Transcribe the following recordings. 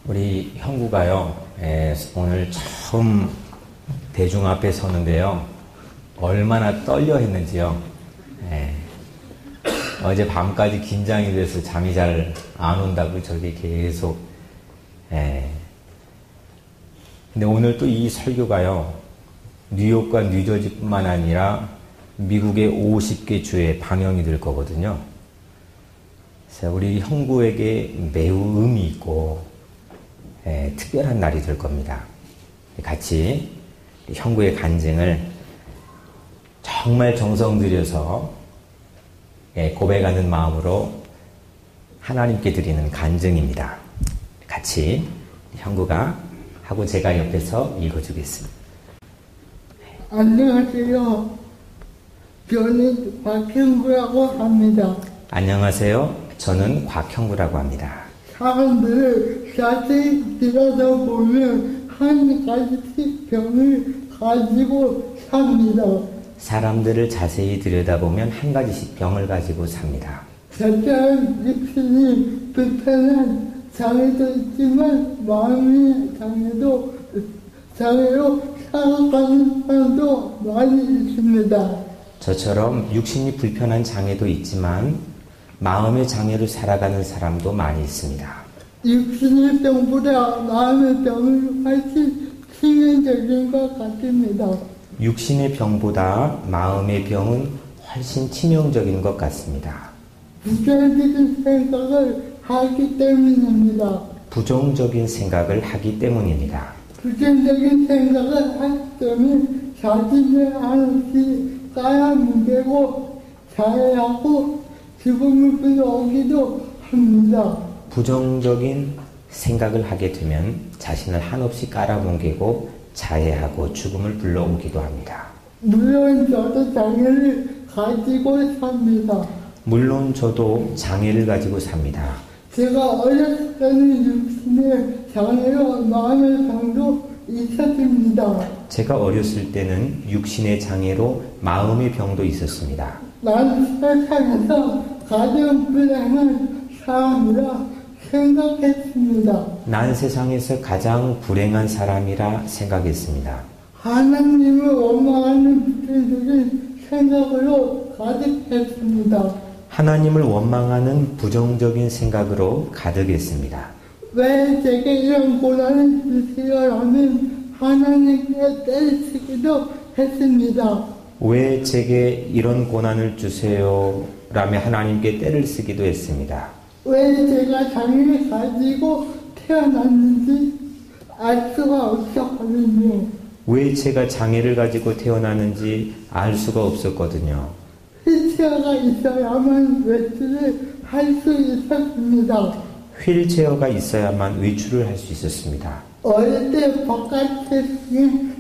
우리 형구가요, 오늘 처음 대중 앞에 서는데요, 얼마나 떨려 했는지요. 어제 밤까지 긴장이 돼서 잠이 잘 안 온다고 저기 계속. 근데 오늘 또 이 설교가요, 뉴욕과 뉴저지뿐만 아니라 미국의 50개 주에 방영이 될 거거든요. 그래서 우리 형구에게 매우 의미 있고 특별한 날이 될 겁니다. 같이 형구의 간증을 정말 정성 들여서 고백하는 마음으로 하나님께 드리는 간증입니다. 같이 형구가 하고 제가 옆에서 읽어주겠습니다. 안녕하세요. 저는 곽형구라고 합니다. 안녕하세요. 저는 곽형구라고 합니다. 사람들을 자세히 들여다보면 한 가지씩 병을 가지고 삽니다. 사람들을 자세히 들여다보면 한 가지씩 병을 가지고 삽니다. 자세한 육신이 불편한 장애도 있지만 마음의 장애로 살아가는 사람도 많이 있습니다. 저처럼 육신이 불편한 장애도 있지만 마음의 장애로 살아가는 사람도 많이 있습니다. 육신의 병보다 마음의 병은 훨씬 치명적인 것 같습니다. 육신의 병보다 마음의 병은 훨씬 치명적인 것 같습니다. 부정적인 생각을 하기 때문입니다. 부정적인 생각을 하기 때문입니다. 부정적인 생각을 하기 때문에 자신을 한없이 깔아뭉개고 자해하고 죽음을 불러오기도 합니다. 부정적인 생각을 하게 되면 자신을 한없이 깔아뭉개고 자해하고 죽음을 불러오기도 합니다. 물론 저도 장애를 가지고 삽니다. 물론 저도 장애를 가지고 삽니다. 제가 어렸을 때는 육신의 장애로 마음의 병도 있었습니다. 제가 어렸을 때는 육신의 장애로 마음의 병도 있었습니다. 난 세상에서 가장 불행한 사람이라 생각했습니다. 난 세상에서 가장 불행한 사람이라 생각했습니다. 하나님을 원망하는 부정적인 생각으로 가득했습니다. 하나님을 원망하는 부정적인 생각으로 가득했습니다. 왜 제게 이런 고난을 주시려면 하나님께 때리시기도 했습니다. 왜 제게 이런 고난을 주세요? 라며 하나님께 떼를 쓰기도 했습니다. 왜 제가 장애를 가지고 태어났는지 알 수가 없었거든요. 왜 제가 장애를 가지고 태어나는지 알 수가 없었거든요. 휠체어가 있어야만 외출을 할 수 있었습니다. 휠체어가 있어야만 외출을 할 수 있었습니다. 어릴 때 바깥에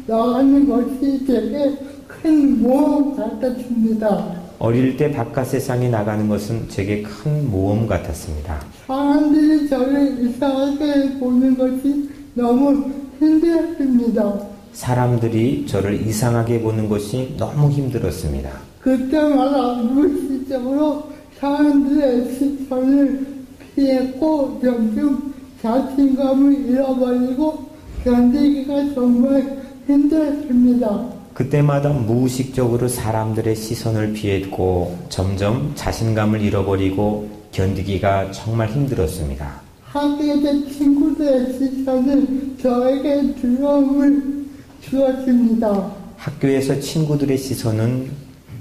나가는 것이 되게 큰 모험 같았습니다. 어릴 때 바깥 세상에 나가는 것은 제게 큰 모험 같았습니다. 사람들이 저를 이상하게 보는 것이 너무 힘들었습니다. 사람들이 저를 이상하게 보는 것이 너무 힘들었습니다. 그때마다 무의식적으로 사람들의 시선을 피했고 점점 자신감을 잃어버리고 견디기가 정말 힘들었습니다. 그때마다 무의식적으로 사람들의 시선을 피했고 점점 자신감을 잃어버리고 견디기가 정말 힘들었습니다. 학교의 친구들의 시선은 저에게 두려움을 주었습니다. 학교에서 친구들의 시선은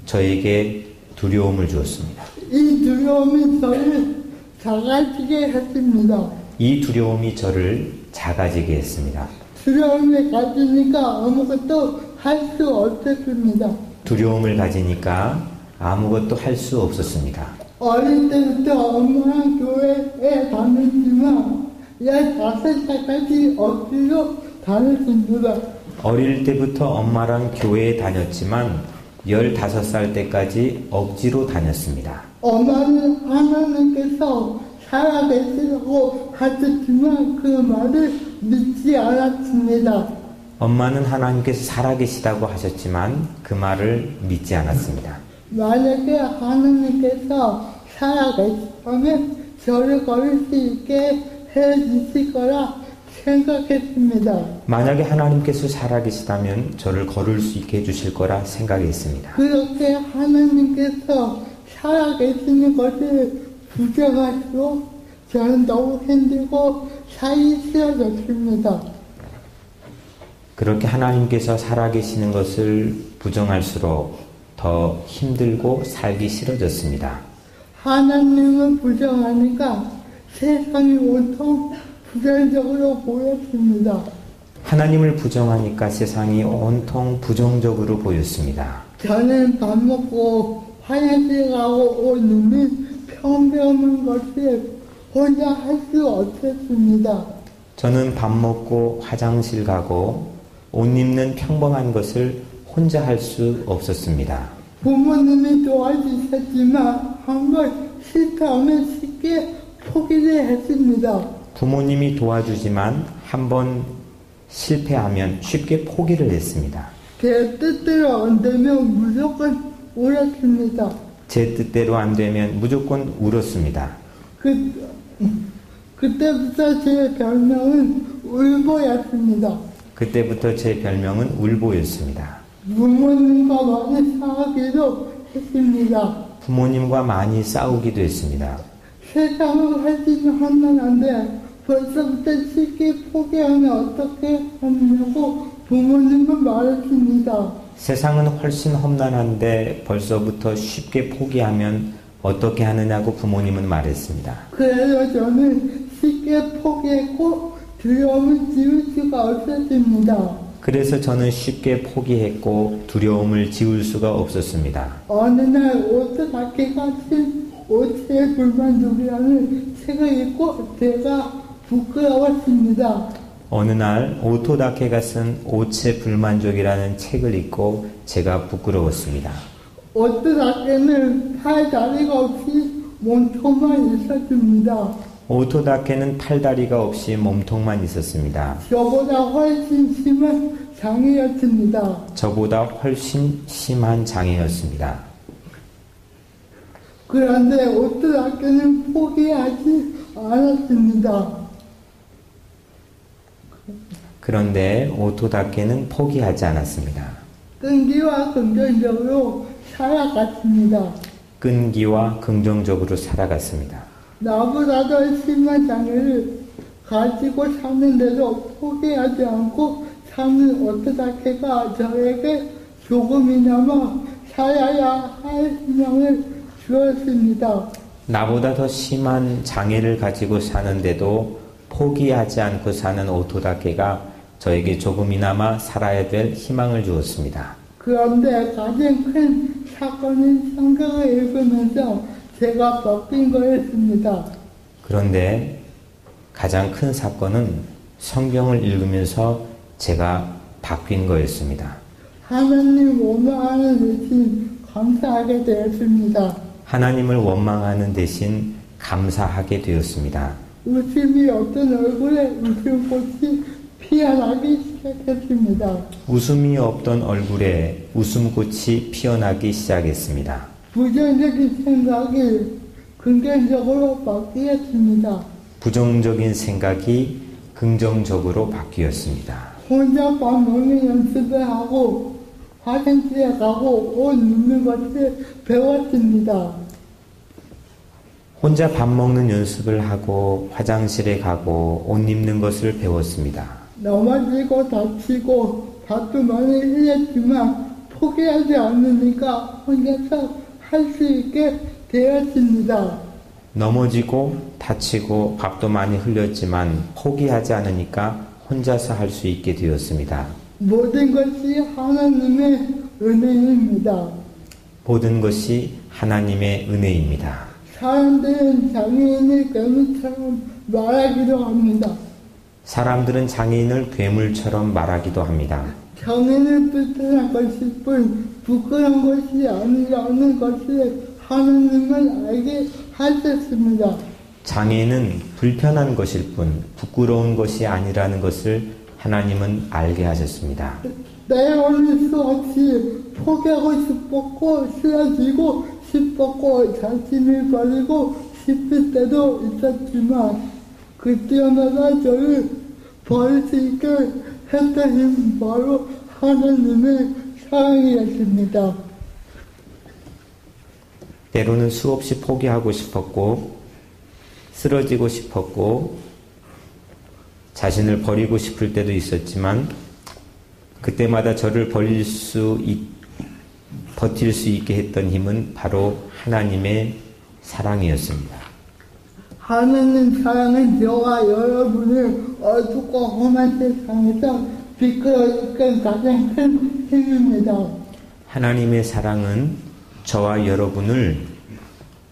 저에게 두려움을 주었습니다. 이 두려움이 저를 작아지게 했습니다. 이 두려움이 저를 작아지게 했습니다. 두려움을 가지니까 아무것도 할 수 없었습니다. 두려움을 가지니까 아무것도 할 수 없었습니다. 어릴 때부터 엄마랑 교회에 다녔지만 15살까지 억지로 다녔습니다. 어릴 때부터 엄마랑 교회에 다녔지만 15살 때까지 억지로 다녔습니다. 엄마는 하나님께서 살아계시다고 하셨지만 그 말을 믿지 않았습니다. 엄마는 하나님께서 살아계시다고 하셨지만 그 말을 믿지 않았습니다. 만약에 하나님께서 살아계시다면 저를 걸을 수 있게 해주실 거라 생각했습니다. 만약에 하나님께서 살아계시다면 저를 걸을 수 있게 해주실 거라 생각했습니다. 그렇게 하나님께서 살아계시는 것을 부정할수록 저는 너무 힘들고 살기 싫어졌습니다. 그렇게 하나님께서 살아계시는 것을 부정할수록 더 힘들고 살기 싫어졌습니다. 하나님을 부정하니까 세상이 온통 부정적으로 보였습니다. 하나님을 부정하니까 세상이 온통 부정적으로 보였습니다. 저는 밥 먹고 화장실 가고 옷 입는 평범한 것을 혼자 할 수 없었습니다. 저는 밥 먹고 화장실 가고 옷 입는 평범한 것을 혼자 할 수 없었습니다. 부모님이 도와주셨지만 한번 실패하면 쉽게 포기를 했습니다. 부모님이 도와주지만 한번 실패하면 쉽게 포기를 했습니다. 제 뜻대로 안 되면 무조건 울었습니다. 제 뜻대로 안 되면 무조건 울었습니다. 그때부터 제 별명은 울보였습니다. 그때부터 제 별명은 울보였습니다. 부모님과 많이 싸우기도 했습니다. 부모님과 많이 싸우기도 했습니다. 세상을 훨씬 험난한데 벌써부터 쉽게 포기하면 어떻게 하느냐고 부모님은 말했습니다. 세상은 훨씬 험난한데 벌써부터 쉽게 포기하면 어떻게 하느냐고 부모님은 말했습니다. 그래서 저는 쉽게 포기했고 두려움을 지울 수가 없었습니다. 그래서 저는 쉽게 포기했고 두려움을 지울 수가 없었습니다. 어느 날 오토다케가 쓴 오체의 불만족이라는 책을 읽고 제가 부끄러웠습니다. 어느 날 오토다케가 쓴 오체 불만족이라는 책을 읽고 제가 부끄러웠습니다. 오토다케는 팔 다리가 없이 몸통만 있었습니다. 오토다케는 팔다리가 없이 몸통만 있었습니다. 저보다 훨씬 심한 장애였습니다. 저보다 훨씬 심한 장애였습니다. 그런데 오토다케는 포기하지 않았습니다. 그런데 오토다케는 포기하지 않았습니다. 끈기와 긍정적으로 살아갔습니다. 끈기와 긍정적으로 살아갔습니다. 나보다 더 심한 장애를 가지고 사는데도 포기하지 않고 사는 오토다케가 저에게 조금이나마 살아야 할 희망을 주었습니다. 나보다 더 심한 장애를 가지고 사는데도 포기하지 않고 사는 오토다케가 저에게 조금이나마 살아야 될 희망을 주었습니다. 그런데 가장 큰 사건은 성경을 읽으면서 제가 바뀐 거였습니다. 그런데 가장 큰 사건은 성경을 읽으면서 제가 바뀐 거였습니다. 하나님 원망하는 대신 감사하게 되었습니다. 하나님을 원망하는 대신 감사하게 되었습니다. 웃음이 없던 얼굴에 웃음꽃이 피어나기 시작했습니다. 웃음이 없던 얼굴에 웃음꽃이 피어나기 시작했습니다. 부정적인 생각이 긍정적으로 바뀌었습니다. 부정적인 생각이 긍정적으로 바뀌었습니다. 혼자 밥 먹는 연습을 하고 화장실에 가고 옷 입는 것을 배웠습니다. 혼자 밥 먹는 연습을 하고 화장실에 가고 옷 입는 것을 배웠습니다. 넘어지고 다치고 밥도 많이 흘렸지만 포기하지 않으니까 혼자서 할 수 있게 되었습니다. 넘어지고 다치고 밥도 많이 흘렸지만 포기하지 않으니까 혼자서 할 수 있게 되었습니다. 모든 것이 하나님의 은혜입니다. 모든 것이 하나님의 은혜입니다. 사람들은 장애인을 괴물처럼 말하기도 합니다. 사람들은 장애인을 괴물처럼 말하기도 합니다. 장애인을 불편한 것일 뿐 부끄러운 것이 아니라는 것을 하나님은 알게 하셨습니다. 장애는 불편한 것일 뿐 부끄러운 것이 아니라는 것을 하나님은 알게 하셨습니다. 내어올 수 없이 포기하고 싶었고 쓰러지고 싶었고 자신을 버리고 싶을 때도 있었지만 그때마다 저를 버릴 수 있게 했던 힘은 바로 하나님의 사랑이었습니다. 때로는 수없이 포기하고 싶었고 쓰러지고 싶었고 자신을 버리고 싶을 때도 있었지만 그때마다 저를 버틸 수 있게 했던 힘은 바로 하나님의 사랑이었습니다. 하나님 사랑은 저와 여러분을 어둡고 험한 세상에서 비끌어 이끈 가장 큰 힘입니다. 하나님의 사랑은 저와 여러분을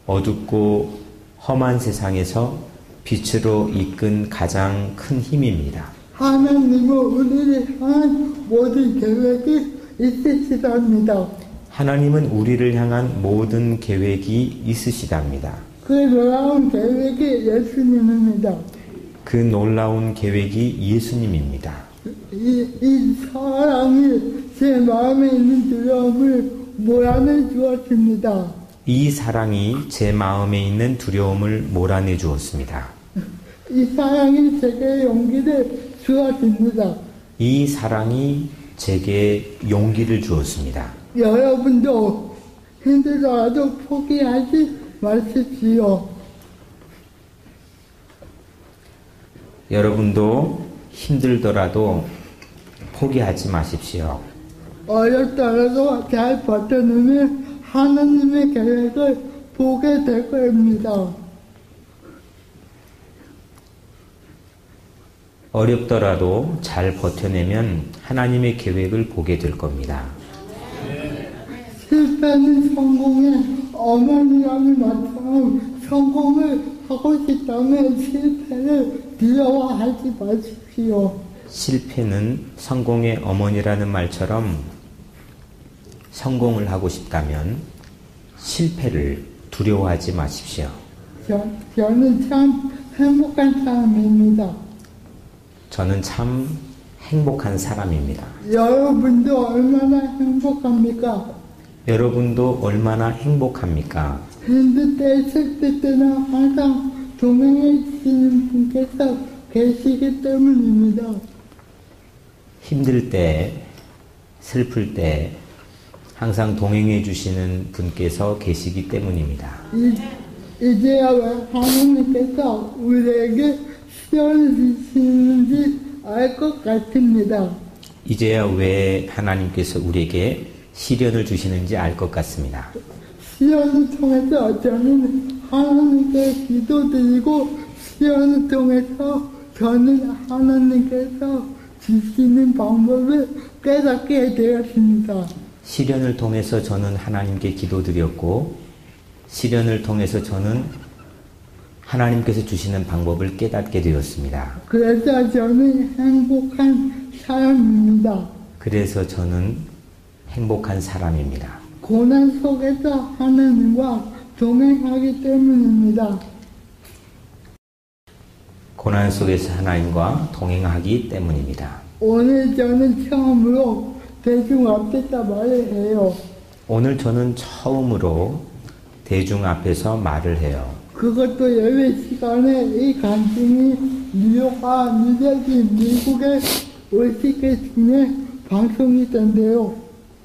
어둡고 험한 세상에서 빛으로 이끈 가장 큰 힘입니다. 하나님은 우리를 향한 모든 계획이 있으시답니다. 하나님은 우리를 향한 모든 계획이 있으시답니다. 그 놀라운 계획이 예수님입니다. 그 놀라운 계획이 예수님입니다. 이 사랑이 제 마음에 있는 두려움을 몰아내 주었습니다. 이 사랑이 제 마음에 있는 두려움을 몰아내 주었습니다. 이 사랑이 제게 용기를 주었습니다. 이 사랑이 제게 용기를 주었습니다. 여러분도 힘들더라도 포기하지 마십시오. 여러분도 힘들더라도 포기하지 마십시오. 어렵더라도 잘 버텨내면 하나님의 계획을 보게 될 겁니다. 어렵더라도 잘 버텨내면 하나님의 계획을 보게 될 겁니다. 실패는 성공의 어머니라는 말처럼 성공을 하고 싶다면 실패를 두려워하지 마십시오. 실패는 성공의 어머니라는 말처럼 성공을 하고 싶다면 실패를 두려워하지 마십시오. 저는 참 행복한 사람입니다. 저는 참 행복한 사람입니다. 여러분도 얼마나 행복합니까? 여러분도 얼마나 행복합니까? 힘들 때, 슬플 때나 항상 동행해 주시는 분께서 계시기 때문입니다. 힘들 때, 슬플 때 항상 동행해 주시는 분께서 계시기 때문입니다. 이제야 왜 하나님께서 우리에게 시련을 주시는지 알 것 같습니다. 이제야 왜 하나님께서 우리에게 시련을 주시는지 알 것 같습니다. 시련을 통해서 저는 하나님께 기도드리고 시련을 통해서 저는 하나님께서 주시는 방법을 깨닫게 되었습니다. 시련을 통해서 저는 하나님께 기도드렸고 시련을 통해서 저는 하나님께서 주시는 방법을 깨닫게 되었습니다. 그래서 저는 행복한 사람입니다. 그래서 저는 행복한 사람입니다. 고난 속에서 하나님과 동행하기 때문입니다. 고난 속에서 하나님과 동행하기 때문입니다. 오늘 저는 처음으로 대중 앞에서 말을 해요. 오늘 저는 처음으로 대중 앞에서 말을 해요. 그것도 예배 시간에 이 간증이 뉴욕과 뉴저지 미국의 50개 중에 방송이 된대요.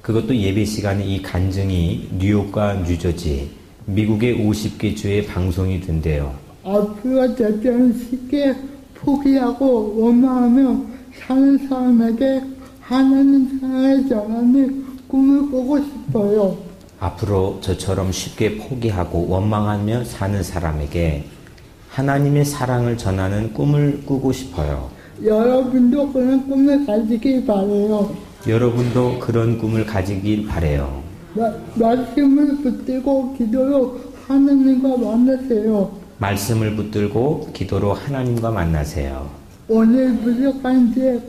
그것도 예배 시간에 이 간증이 뉴욕과 뉴저지 미국의 50개 주에 방송이 된대요. 앞으로 저처럼 쉽게 포기하고 원망하며 사는 사람에게 하나님 사랑을 전하는 꿈을 꾸고 싶어요. 앞으로 저처럼 쉽게 포기하고 원망하며 사는 사람에게 하나님의 사랑을 전하는 꿈을 꾸고 싶어요. 여러분도 그런 꿈을 가지길 바래요. 여러분도 그런 꿈을 가지길 바래요. 말씀을 붙들고 기도로 하나님과 만나세요. 말씀을 붙들고 기도로 하나님과 만나세요. 오늘 부족한 제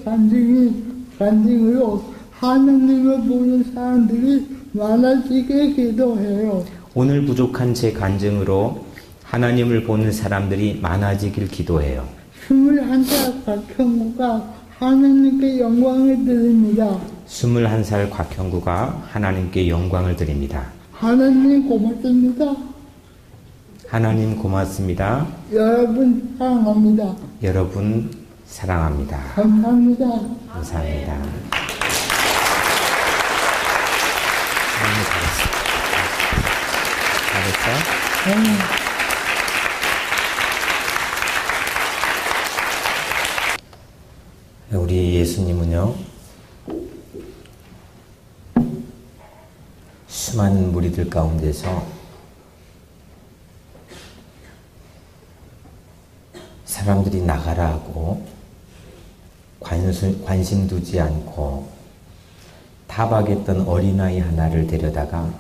간증으로 하나님을 보는 사람들이 많아지게 기도해요. 오늘 부족한 제 간증으로 하나님을 보는 사람들이 많아지길 기도해요. 21살 곽형구가 하나님께 영광을 드립니다. 21살 곽형구가 하나님께 영광을 드립니다. 하나님 고맙습니다. 하나님 고맙습니다. 여러분 사랑합니다. 여러분 사랑합니다. 감사합니다. 감사합니다. 너무 잘했어. 잘했어? 우리 예수님은요, 수많은 무리들 가운데서 사람들이 나가라 하고 관심 두지 않고 타박했던 어린아이 하나를 데려다가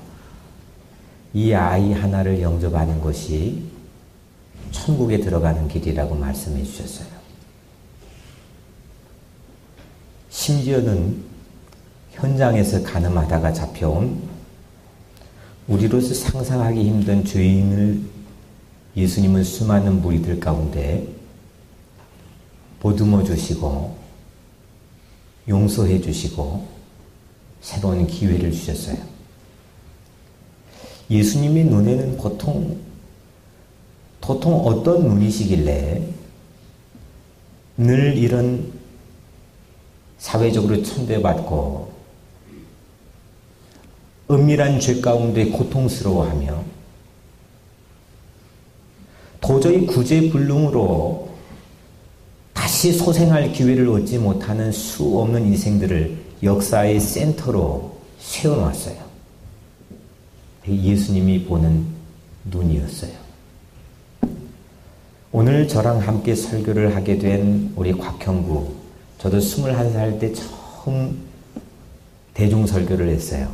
이 아이 하나를 영접하는 것이 천국에 들어가는 길이라고 말씀해 주셨어요. 심지어는 현장에서 가늠하다가 잡혀온 우리로서 상상하기 힘든 죄인을 예수님은 수많은 무리들 가운데 보듬어 주시고 용서해 주시고 새로운 기회를 주셨어요. 예수님의 눈에는 보통 어떤 눈이시길래 늘 이런 사회적으로 천대받고 은밀한 죄 가운데 고통스러워하며 도저히 구제불능으로 다시 소생할 기회를 얻지 못하는 수 없는 인생들을 역사의 센터로 세워놨어요. 예수님이 보는 눈이었어요. 오늘 저랑 함께 설교를 하게 된 우리 곽형구, 저도 21살 때 처음 대중설교를 했어요.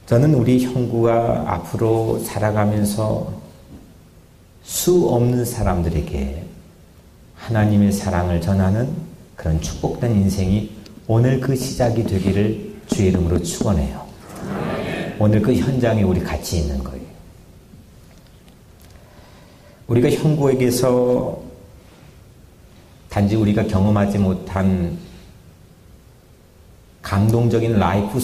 저는 우리 형구가 앞으로 살아가면서 수 없는 사람들에게 하나님의 사랑을 전하는 그런 축복된 인생이 오늘 그 시작이 되기를 주의 이름으로 축원해요. 오늘 그 현장에 우리 같이 있는 거예요. 우리가 형구에게서 단지 우리가 경험하지 못한 감동적인 라이프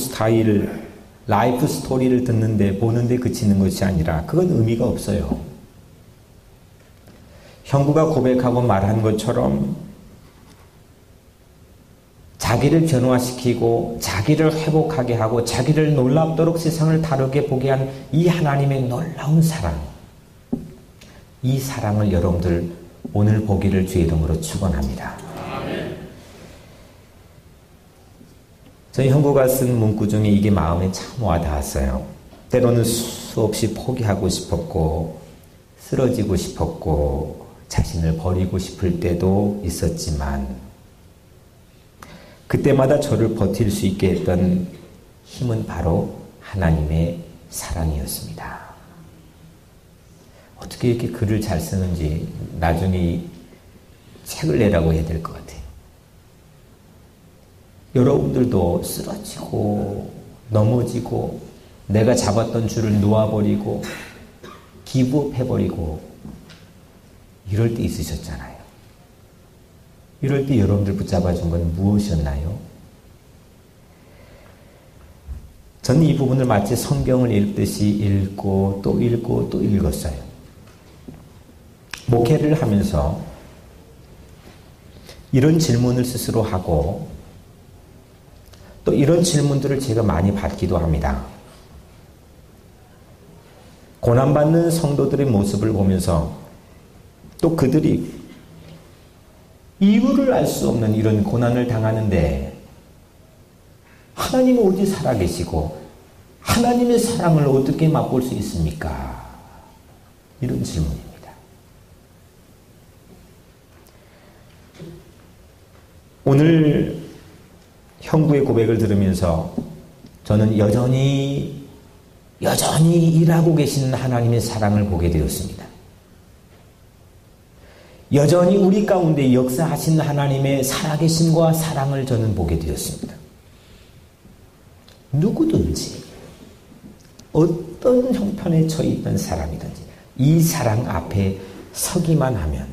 스토리를 듣는데 보는데 그치는 것이 아니라 그건 의미가 없어요. 형구가 고백하고 말한 것처럼 자기를 변화시키고 자기를 회복하게 하고 자기를 놀랍도록 세상을 다르게 보게 한 이 하나님의 놀라운 사랑, 이 사랑을 여러분들 오늘 보기를 주의 이름으로 축원합니다. 저희 형구가 쓴 문구 중에 이게 마음에 참 와닿았어요. 때로는 수없이 포기하고 싶었고 쓰러지고 싶었고 자신을 버리고 싶을 때도 있었지만 그때마다 저를 버틸 수 있게 했던 힘은 바로 하나님의 사랑이었습니다. 어떻게 이렇게 글을 잘 쓰는지 나중에 책을 내라고 해야 될 것 같아요. 여러분들도 쓰러지고 넘어지고 내가 잡았던 줄을 놓아버리고 기부업해버리고 이럴 때 있으셨잖아요. 이럴 때 여러분들 붙잡아준 건 무엇이었나요? 저는 이 부분을 마치 성경을 읽듯이 읽고 또 읽고 또 읽었어요. 목회를 하면서 이런 질문을 스스로 하고 또 이런 질문들을 제가 많이 받기도 합니다. 고난받는 성도들의 모습을 보면서 또 그들이 이유를 알 수 없는 이런 고난을 당하는데 하나님은 어디 살아계시고 하나님의 사랑을 어떻게 맛볼 수 있습니까? 이런 질문입니다. 오늘 형구의 고백을 들으면서 저는 여전히 일하고 계시는 하나님의 사랑을 보게 되었습니다. 여전히 우리 가운데 역사하신 하나님의 살아계심과 사랑을 저는 보게 되었습니다. 누구든지 어떤 형편에 처해 있던 사람이든지 이 사랑 앞에 서기만 하면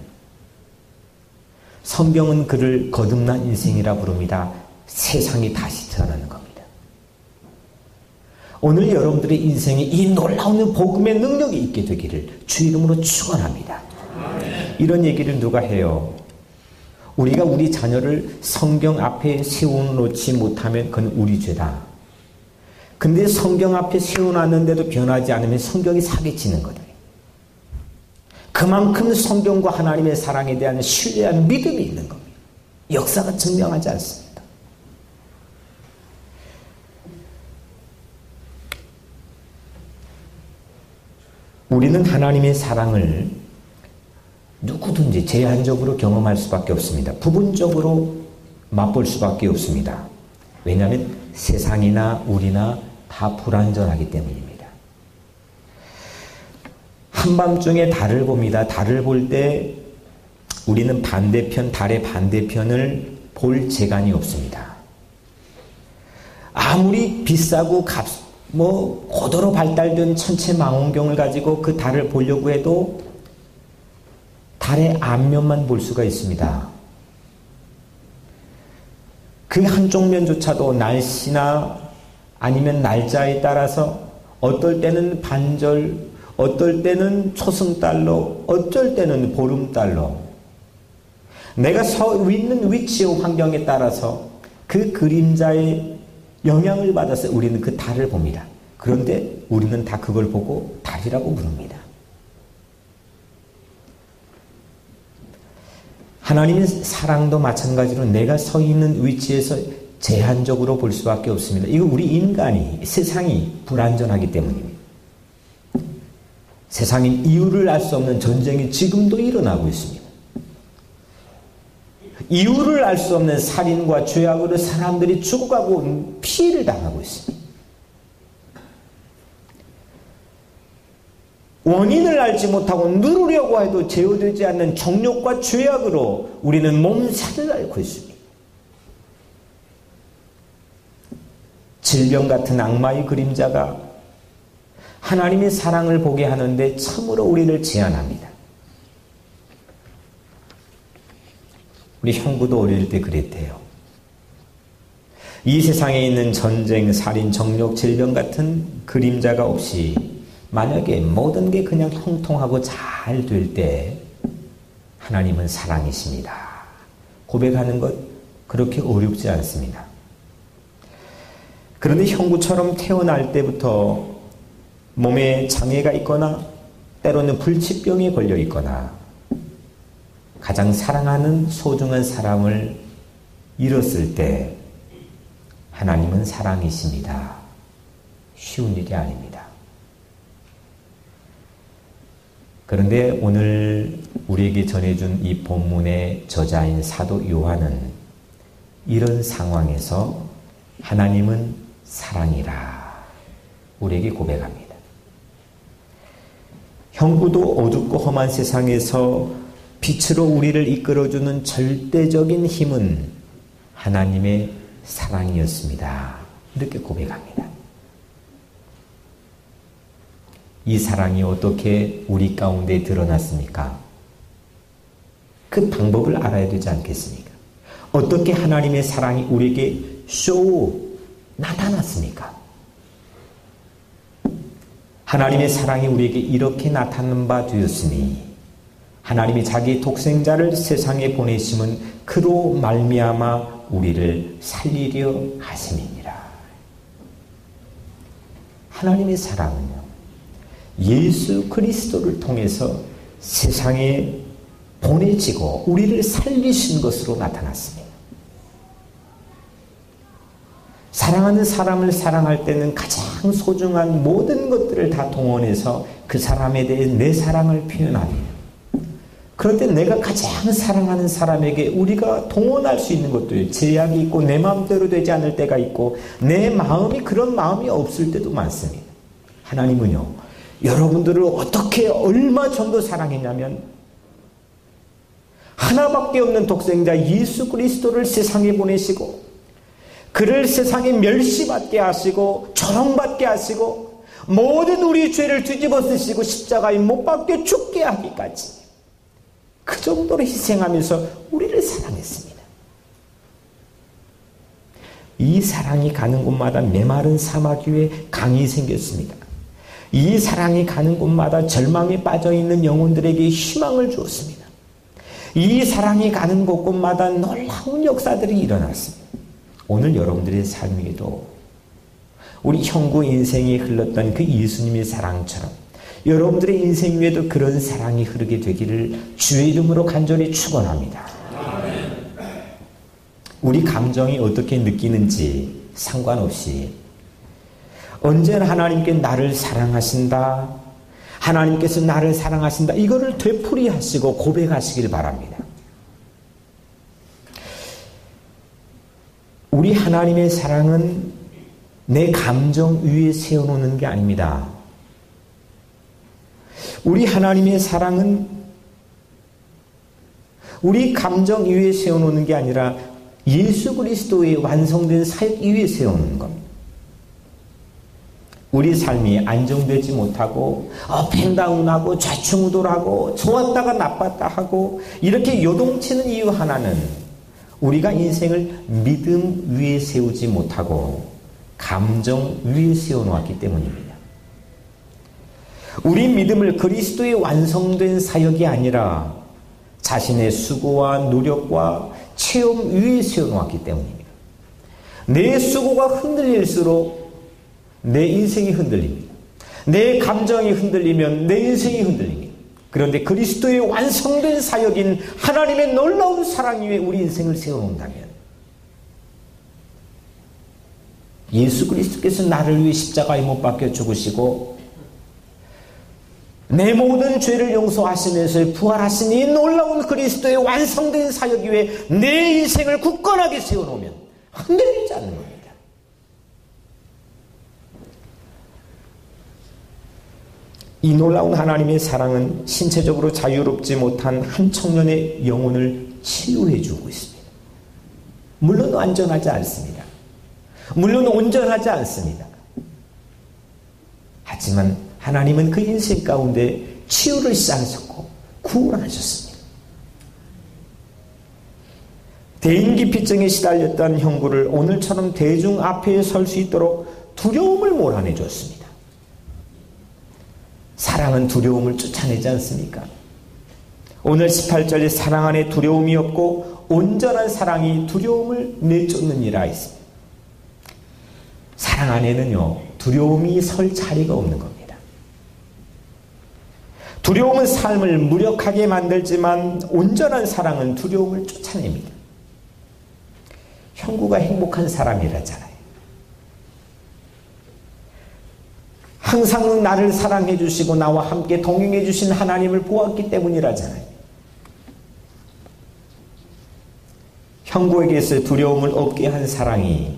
성경은 그를 거듭난 인생이라 부릅니다. 세상이 다시 태어나는 겁니다. 오늘 여러분들의 인생에 이 놀라운 복음의 능력이 있게 되기를 주 이름으로 축원합니다. 이런 얘기를 누가 해요? 우리가 우리 자녀를 성경 앞에 세워놓지 못하면 그건 우리 죄다. 근데 성경 앞에 세워놨는데도 변하지 않으면 성경이 사기치는 거다. 그만큼 성경과 하나님의 사랑에 대한 신뢰한 믿음이 있는 겁니다. 역사가 증명하지 않습니다. 우리는 하나님의 사랑을 누구든지 제한적으로 경험할 수밖에 없습니다. 부분적으로 맛볼 수밖에 없습니다. 왜냐하면 세상이나 우리나 다 불완전하기 때문입니다. 한밤중에 달을 봅니다. 달을 볼 때 우리는 반대편, 달의 반대편을 볼 재간이 없습니다. 아무리 비싸고 고도로 발달된 천체 망원경을 가지고 그 달을 보려고 해도 달의 앞면만 볼 수가 있습니다. 그 한쪽 면조차도 날씨나 아니면 날짜에 따라서 어떨 때는 반절, 어떨 때는 초승달로, 어쩔 때는 보름달로 내가 서 있는 위치와 환경에 따라서 그 그림자의 영향을 받아서 우리는 그 달을 봅니다. 그런데 우리는 다 그걸 보고 달이라고 부릅니다. 하나님의 사랑도 마찬가지로 내가 서 있는 위치에서 제한적으로 볼 수밖에 없습니다. 이거 우리 인간이, 세상이 불완전하기 때문입니다. 세상에 이유를 알 수 없는 전쟁이 지금도 일어나고 있습니다. 이유를 알 수 없는 살인과 죄악으로 사람들이 죽어가고 피해를 당하고 있습니다. 원인을 알지 못하고 누르려고 해도 제어되지 않는 정욕과 죄악으로 우리는 몸살을 앓고 있습니다. 질병 같은 악마의 그림자가 하나님의 사랑을 보게 하는데 참으로 우리를 제한합니다. 우리 형부도 어릴 때 그랬대요. 이 세상에 있는 전쟁, 살인, 정욕, 질병 같은 그림자가 없이 만약에 모든 게 그냥 형통하고 잘 될 때 하나님은 사랑이십니다. 고백하는 것 그렇게 어렵지 않습니다. 그런데 형부처럼 태어날 때부터 몸에 장애가 있거나 때로는 불치병에 걸려 있거나 가장 사랑하는 소중한 사람을 잃었을 때 하나님은 사랑이십니다. 쉬운 일이 아닙니다. 그런데 오늘 우리에게 전해준 이 본문의 저자인 사도 요한은 이런 상황에서 하나님은 사랑이라 우리에게 고백합니다. 형부도 어둡고 험한 세상에서 빛으로 우리를 이끌어주는 절대적인 힘은 하나님의 사랑이었습니다. 이렇게 고백합니다. 이 사랑이 어떻게 우리 가운데 드러났습니까? 그 방법을 알아야 되지 않겠습니까? 어떻게 하나님의 사랑이 우리에게 나타났습니까? 하나님의 사랑이 우리에게 이렇게 나타난 바 되었으니 하나님이 자기 독생자를 세상에 보내심은 그로 말미암아 우리를 살리려 하심이니라. 하나님의 사랑은요, 예수 그리스도를 통해서 세상에 보내지고 우리를 살리신 것으로 나타났습니다. 사랑하는 사람을 사랑할 때는 가장 소중한 모든 것들을 다 동원해서 그 사람에 대해 내 사랑을 표현합니다. 그런데 내가 가장 사랑하는 사람에게 우리가 동원할 수 있는 것도 제약이 있고 내 마음대로 되지 않을 때가 있고 내 마음이 그런 마음이 없을 때도 많습니다. 하나님은요, 여러분들을 어떻게 얼마 정도 사랑했냐면 하나밖에 없는 독생자 예수 그리스도를 세상에 보내시고 그를 세상에 멸시받게 하시고 조롱받게 하시고 모든 우리 죄를 뒤집어 쓰시고 십자가에 못 박혀 죽게 하기까지 그 정도로 희생하면서 우리를 사랑했습니다. 이 사랑이 가는 곳마다 메마른 사막 위에 강이 생겼습니다. 이 사랑이 가는 곳마다 절망에 빠져있는 영혼들에게 희망을 주었습니다. 이 사랑이 가는 곳곳마다 놀라운 역사들이 일어났습니다. 오늘 여러분들의 삶에도 우리 형구 인생에 흘렀던 그 예수님의 사랑처럼 여러분들의 인생 위에도 그런 사랑이 흐르게 되기를 주의 이름으로 간절히 축원합니다. 우리 감정이 어떻게 느끼는지 상관없이 언제나 하나님께 나를 사랑하신다, 하나님께서 나를 사랑하신다, 이거를 되풀이하시고 고백하시길 바랍니다. 우리 하나님의 사랑은 내 감정 위에 세워놓는 게 아닙니다. 우리 하나님의 사랑은 우리 감정 위에 세워놓는 게 아니라 예수 그리스도의 완성된 사역 위에 세우는 겁니다. 우리 삶이 안정되지 못하고 업앤다운하고 좌충우돌하고 좋았다가 나빴다 하고 이렇게 요동치는 이유 하나는 우리가 인생을 믿음 위에 세우지 못하고 감정 위에 세워놓았기 때문입니다. 우리 믿음을 그리스도의 완성된 사역이 아니라 자신의 수고와 노력과 체험 위에 세워놓았기 때문입니다. 내 수고가 흔들릴수록 내 인생이 흔들립니다. 내 감정이 흔들리면 내 인생이 흔들립니다. 그런데 그리스도의 완성된 사역인 하나님의 놀라운 사랑 위에 우리 인생을 세워놓는다면 예수 그리스도께서 나를 위해 십자가에 못 박혀 죽으시고 내 모든 죄를 용서하시면서 부활하신 이 놀라운 그리스도의 완성된 사역 위에 내 인생을 굳건하게 세워놓으면 흔들리지 않는 겁니다. 이 놀라운 하나님의 사랑은 신체적으로 자유롭지 못한 한 청년의 영혼을 치유해 주고 있습니다. 물론 완전하지 않습니다. 물론 온전하지 않습니다. 하지만 하나님은 그 인생 가운데 치유를 시작하셨고 구원하셨습니다. 대인기피증에 시달렸던 형구를 오늘처럼 대중 앞에 설 수 있도록 두려움을 몰아내 줬습니다. 사랑은 두려움을 쫓아내지 않습니까? 오늘 18절에 사랑 안에 두려움이 없고 온전한 사랑이 두려움을 내쫓느니라 있습니다. 사랑 안에는요, 두려움이 설 자리가 없는 겁니다. 두려움은 삶을 무력하게 만들지만 온전한 사랑은 두려움을 쫓아냅니다. 형구가 행복한 사람이라잖아요. 항상 나를 사랑해 주시고 나와 함께 동행해 주신 하나님을 보았기 때문이라잖아요. 형구에게서 두려움을 없게 한 사랑이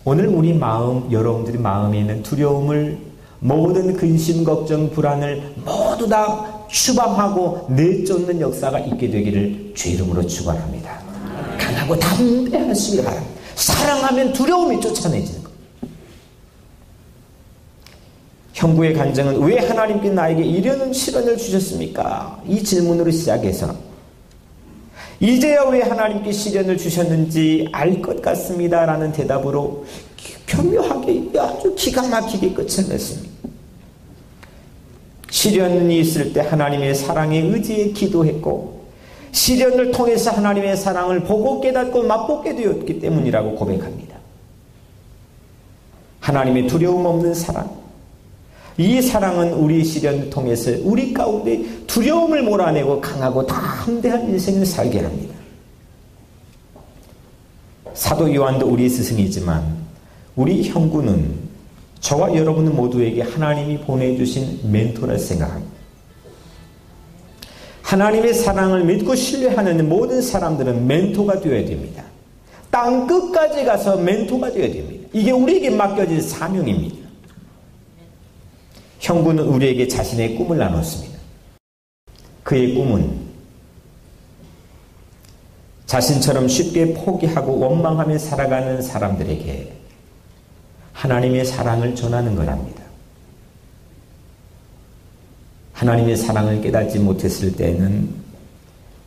오늘 우리 마음, 여러분들의 마음에 있는 두려움을, 모든 근심, 걱정, 불안을 모두 다 추방하고 내쫓는 역사가 있게 되기를 주 이름으로 축원합니다. 강하고 담대하시기 바랍니다. 사랑하면 두려움이 쫓아내지는 겁니다. 형구의 간증은 왜 하나님께 나에게 이런 시련을 주셨습니까? 이 질문으로 시작해서 이제야 왜 하나님께 시련을 주셨는지 알 것 같습니다 라는 대답으로 교묘하게 아주 기가 막히게 끝을 냈습니다. 시련이 있을 때 하나님의 사랑에 의지해 기도했고 시련을 통해서 하나님의 사랑을 보고 깨닫고 맛보게 되었기 때문이라고 고백합니다. 하나님의 두려움 없는 사랑, 이 사랑은 우리 시련을 통해서 우리 가운데 두려움을 몰아내고 강하고 담대한 인생을 살게 합니다. 사도 요한도 우리 스승이지만 우리 형구는 저와 여러분 모두에게 하나님이 보내주신 멘토라 생각합니다. 하나님의 사랑을 믿고 신뢰하는 모든 사람들은 멘토가 되어야 됩니다. 땅 끝까지 가서 멘토가 되어야 됩니다. 이게 우리에게 맡겨진 사명입니다. 형구는 우리에게 자신의 꿈을 나눴습니다. 그의 꿈은 자신처럼 쉽게 포기하고 원망하며 살아가는 사람들에게 하나님의 사랑을 전하는 거랍니다. 하나님의 사랑을 깨닫지 못했을 때는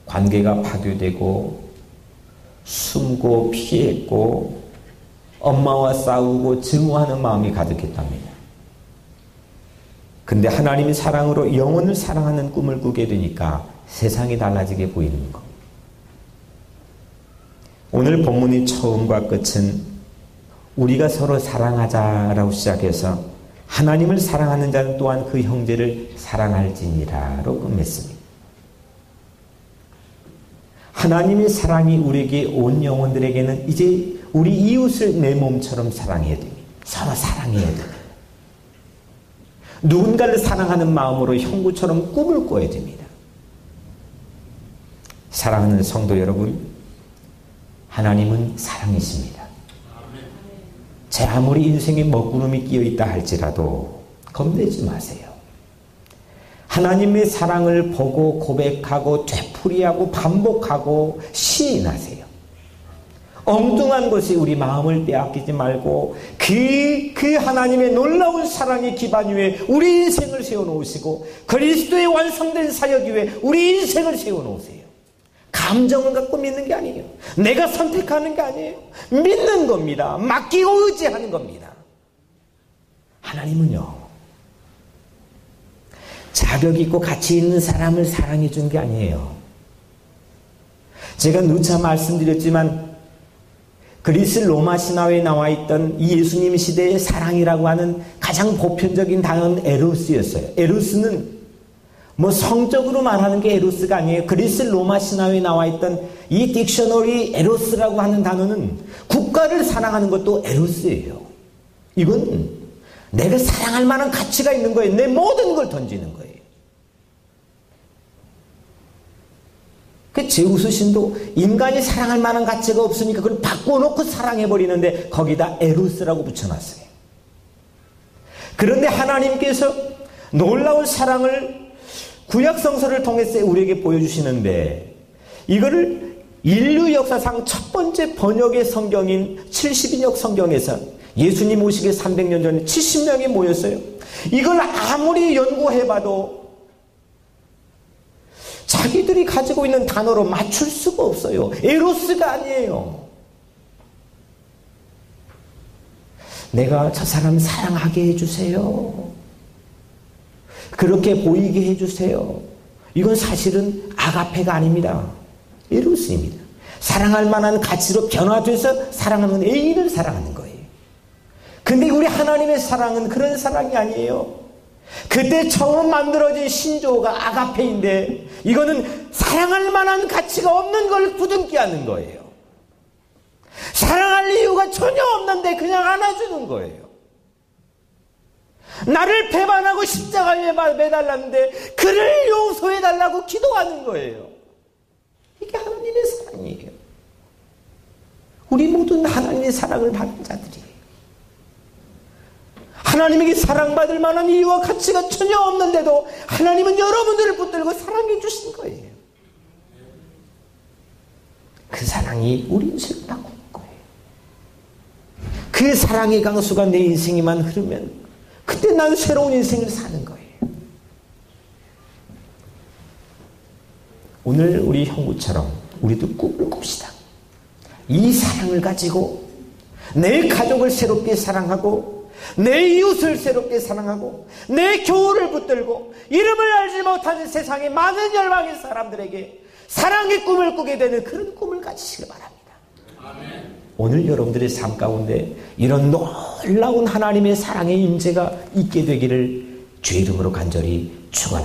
관계가 파괴되고 숨고 피했고 엄마와 싸우고 증오하는 마음이 가득했답니다. 근데 하나님의 사랑으로 영혼을 사랑하는 꿈을 꾸게 되니까 세상이 달라지게 보이는 겁니다. 오늘 본문의 처음과 끝은 우리가 서로 사랑하자라고 시작해서 하나님을 사랑하는 자는 또한 그 형제를 사랑할지니라로 끝맺습니다. 하나님의 사랑이 우리에게 온 영혼들에게는 이제 우리 이웃을 내 몸처럼 사랑해야 됩니다. 서로 사랑해야 됩니다. 누군가를 사랑하는 마음으로 형구처럼 꿈을 꿔야 됩니다. 사랑하는 성도 여러분, 하나님은 사랑이십니다. 제 아무리 인생에 먹구름이 끼어있다 할지라도 겁내지 마세요. 하나님의 사랑을 보고 고백하고 되풀이하고 반복하고 시인하세요. 엉뚱한 것이 우리 마음을 빼앗기지 말고 그 하나님의 놀라운 사랑의 기반 위에 우리 인생을 세워놓으시고 그리스도의 완성된 사역 위에 우리 인생을 세워놓으세요. 감정을 갖고 믿는 게 아니에요. 내가 선택하는 게 아니에요. 믿는 겁니다. 맡기고 의지하는 겁니다. 하나님은요, 자격 있고 가치 있는 사람을 사랑해 준 게 아니에요. 제가 누차 말씀드렸지만 그리스 로마 신화에 나와 있던 이 예수님 시대의 사랑이라고 하는 가장 보편적인 단어는 에로스였어요. 에로스는 뭐 성적으로 말하는 게 에로스가 아니에요. 그리스 로마 신화에 나와 있던 이 딕셔너리 에로스라고 하는 단어는 국가를 사랑하는 것도 에로스예요. 이건 내가 사랑할 만한 가치가 있는 거예요. 내 모든 걸 던지는 거예요. 그 제우스 신도 인간이 사랑할 만한 가치가 없으니까 그걸 바꿔놓고 사랑해버리는데 거기다 에로스라고 붙여놨어요. 그런데 하나님께서 놀라운 사랑을 구약성서를 통해서 우리에게 보여주시는데 이거를 인류 역사상 첫 번째 번역의 성경인 70인역 성경에서 예수님 오시기 300년 전에 70명이 모였어요. 이걸 아무리 연구해봐도 자기들이 가지고 있는 단어로 맞출 수가 없어요. 에로스가 아니에요. 내가 저 사람 사랑하게 해주세요. 그렇게 보이게 해주세요. 이건 사실은 아가페가 아닙니다. 에로스입니다. 사랑할 만한 가치로 변화돼서 사랑하는 애인을 사랑하는 거예요. 근데 우리 하나님의 사랑은 그런 사랑이 아니에요. 그때 처음 만들어진 신조어가 아가페인데 이거는 사랑할 만한 가치가 없는 걸 부둥켜 안는 거예요. 사랑할 이유가 전혀 없는데 그냥 안아주는 거예요. 나를 배반하고 십자가에 매달랐는데 그를 용서해달라고 기도하는 거예요. 이게 하나님의 사랑이에요. 우리 모두는 하나님의 사랑을 받은 자들이에요. 하나님에게 사랑받을 만한 이유와 가치가 전혀 없는데도 하나님은 여러분들을 붙들고 사랑해 주신 거예요. 그 사랑이 우리 인생을 바꾸는 거예요. 그 사랑의 강수가 내 인생에만 흐르면 그때 난 새로운 인생을 사는 거예요. 오늘 우리 형구처럼 우리도 꿈을 꿉시다. 이 사랑을 가지고 내 가족을 새롭게 사랑하고 내 이웃을 새롭게 사랑하고 내 교우를 붙들고 이름을 알지 못하는 세상의 많은 열방의 사람들에게 사랑의 꿈을 꾸게 되는 그런 꿈을 가지시길 바랍니다. 아멘. 오늘 여러분들의 삶 가운데 이런 놀라운 하나님의 사랑의 임재가 있게 되기를 주의 이름으로 간절히 축원합니다.